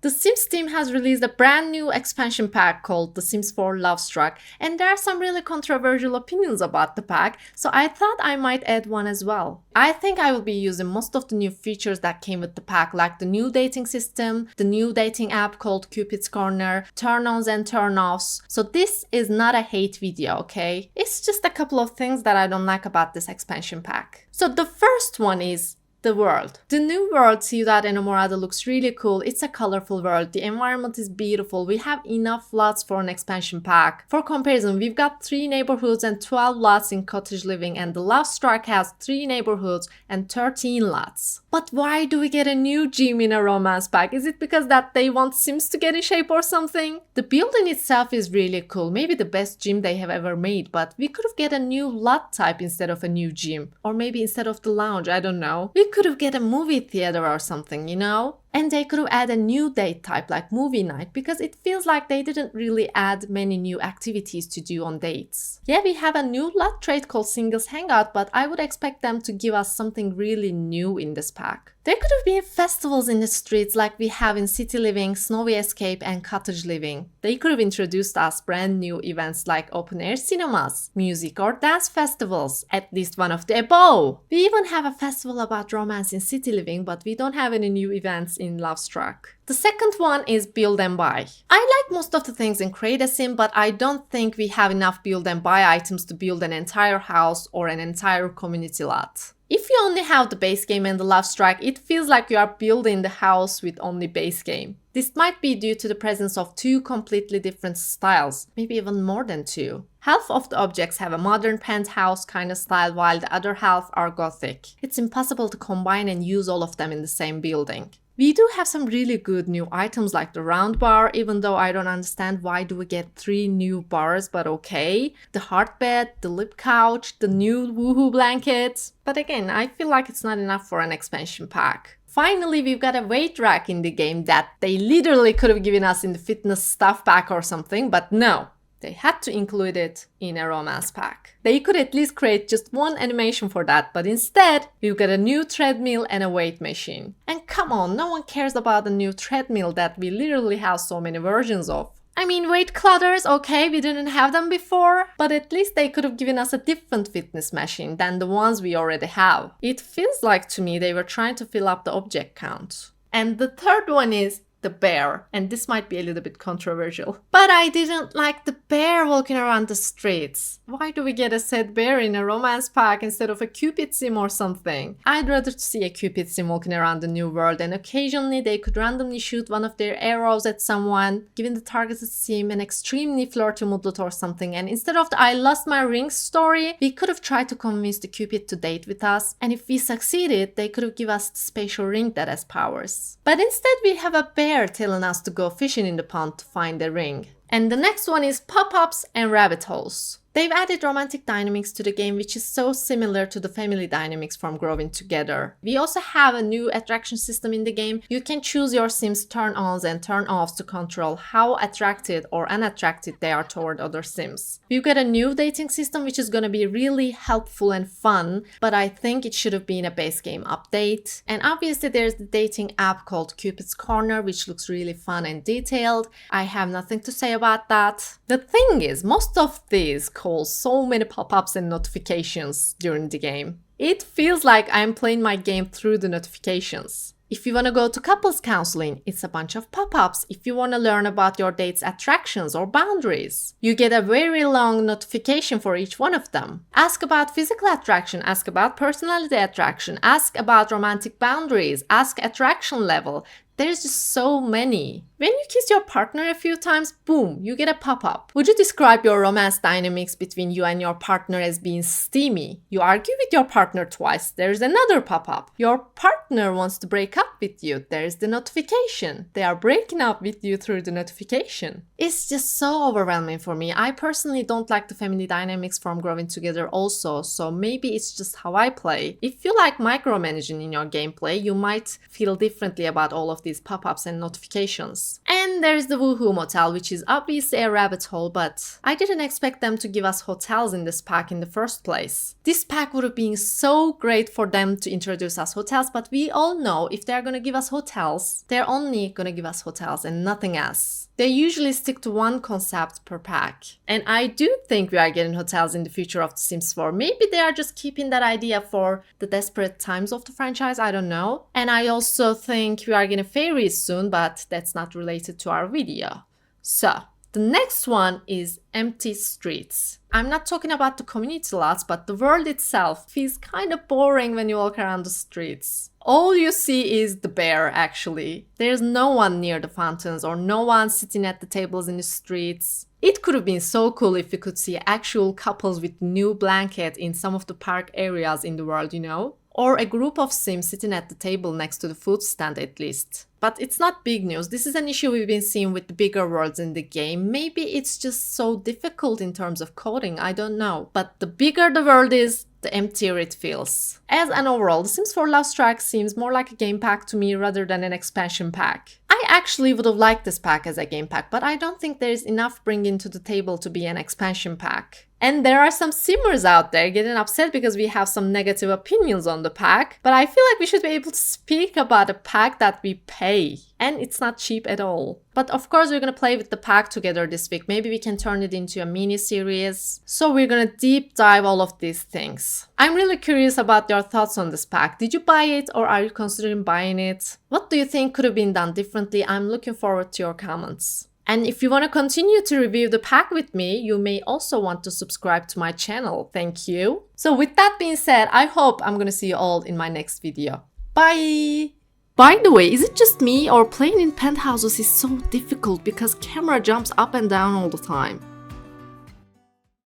The Sims team has released a brand new expansion pack called The Sims 4 Lovestruck, and there are some really controversial opinions about the pack, so I thought I might add one as well. I think I will be using most of the new features that came with the pack, like the new dating system, the new dating app called Cupid's Corner, turn-ons and turn-offs. So this is not a hate video, okay? It's just a couple of things that I don't like about this expansion pack. So the first one is the world. The new world, Ciudad Enamorada, looks really cool. It's a colorful world. The environment is beautiful. We have enough lots for an expansion pack. For comparison, we've got 3 neighborhoods and 12 lots in cottage living, and the Lovestruck has 3 neighborhoods and 13 lots. But why do we get a new gym in a romance pack? Is it because that they want Sims to get in shape or something? The building itself is really cool. Maybe the best gym they have ever made, but we could have get a new lot type instead of a new gym. Or maybe instead of the lounge, I don't know. We could have get a movie theater or something, you know? And they could have added a new date type like movie night, because it feels like they didn't really add many new activities to do on dates. Yeah, we have a new lot trait called Singles Hangout, but I would expect them to give us something really new in this pack. There could have been festivals in the streets like we have in City Living, Snowy Escape and Cottage Living. They could have introduced us brand new events like open air cinemas, music or dance festivals, at least one of the above. We even have a festival about romance in City Living, but we don't have any new events in Lovestruck. The second one is build and buy. I like most of the things in Create a Sim, but I don't think we have enough build and buy items to build an entire house or an entire community lot. If you only have the base game and the Lovestruck, it feels like you are building the house with only base game. This might be due to the presence of 2 completely different styles, maybe even more than 2. Half of the objects have a modern penthouse kind of style, while the other half are gothic. It's impossible to combine and use all of them in the same building. We do have some really good new items like the round bar, even though I don't understand why do we get 3 new bars, but okay. The heart bed, the lip couch, the new woohoo blanket. But again, I feel like it's not enough for an expansion pack. Finally, we've got a weight rack in the game that they literally could have given us in the fitness stuff pack or something, but no. They had to include it in a romance pack. They could at least create just one animation for that, but instead, we've got a new treadmill and a weight machine. And come on, no one cares about the new treadmill that we literally have so many versions of. I mean, weight clutters, okay, we didn't have them before, but at least they could have given us a different fitness machine than the ones we already have. It feels like to me they were trying to fill up the object count. And the third one is the bear, and this might be a little bit controversial, but I didn't like the bear walking around the streets. Why do we get a sad bear in a romance pack instead of a Cupid sim or something? I'd rather see a Cupid sim walking around the new world, and occasionally they could randomly shoot one of their arrows at someone, giving the targeted sim an extremely flirty moodlet or something, and instead of the I lost my ring story, we could have tried to convince the Cupid to date with us, and if we succeeded, they could have given us the spatial ring that has powers. But instead we have a bear telling us to go fishing in the pond to find the ring. And the next one is Popups and rabbit holes. They've added romantic dynamics to the game, which is so similar to the family dynamics from Growing Together. We also have a new attraction system in the game. You can choose your Sims turn-ons and turn-offs to control how attracted or unattracted they are toward other Sims. We've got a new dating system which is going to be really helpful and fun, but I think it should have been a base game update. And obviously there's the dating app called Cupid's Corner, which looks really fun and detailed. I have nothing to say about that. The thing is, most of these call so many pop-ups and notifications during the game. It feels like I'm playing my game through the notifications. If you want to go to couples counseling, it's a bunch of pop-ups. If you want to learn about your date's attractions or boundaries, you get a very long notification for each one of them. Ask about physical attraction, ask about personality attraction, ask about romantic boundaries, ask attraction level. There's just so many. When you kiss your partner a few times, boom, you get a pop-up. Would you describe your romance dynamics between you and your partner as being steamy? You argue with your partner twice, there's another pop-up. Your partner wants to break up with you, there's the notification. They are breaking up with you through the notification. It's just so overwhelming for me. I personally don't like the family dynamics from Growing Together also, so maybe it's just how I play. If you like micromanaging in your gameplay, you might feel differently about all of these pop-ups and notifications. And there's the Woohoo Motel, which is obviously a rabbit hole, but I didn't expect them to give us hotels in this pack in the first place. This pack would have been so great for them to introduce us hotels, but we all know if they're gonna give us hotels, they're only gonna give us hotels and nothing else. They usually stick to one concept per pack. And I do think we are getting hotels in the future of The Sims 4. Maybe they are just keeping that idea for the desperate times of the franchise, I don't know. And I also think we are getting fairies soon, but that's not related to our video. So, the next one is empty streets. I'm not talking about the community lots, but the world itself feels kind of boring when you walk around the streets. All you see is the bear, actually. There's no one near the fountains or no one sitting at the tables in the streets. It could have been so cool if we could see actual couples with new blanket in some of the park areas in the world, you know? Or a group of Sims sitting at the table next to the food stand at least. But it's not big news. This is an issue we've been seeing with the bigger worlds in the game. Maybe it's just so difficult in terms of coding, I don't know. But the bigger the world is, the emptier it feels. As an overall, The Sims 4 Lovestruck seems more like a game pack to me rather than an expansion pack. I actually would have liked this pack as a game pack, but I don't think there is enough bringing to the table to be an expansion pack. And there are some simmers out there getting upset because we have some negative opinions on the pack, but I feel like we should be able to speak about a pack that we pay. And it's not cheap at all. But of course we're gonna play with the pack together this week. Maybe we can turn it into a mini series. So we're gonna deep dive all of these things. I'm really curious about your thoughts on this pack. Did you buy it or are you considering buying it? What do you think could have been done differently? I'm looking forward to your comments. And if you want to continue to review the pack with me, you may also want to subscribe to my channel. Thank you. So with that being said, I hope I'm gonna see you all in my next video. Bye! By the way, is it just me or playing in penthouses is so difficult because camera jumps up and down all the time?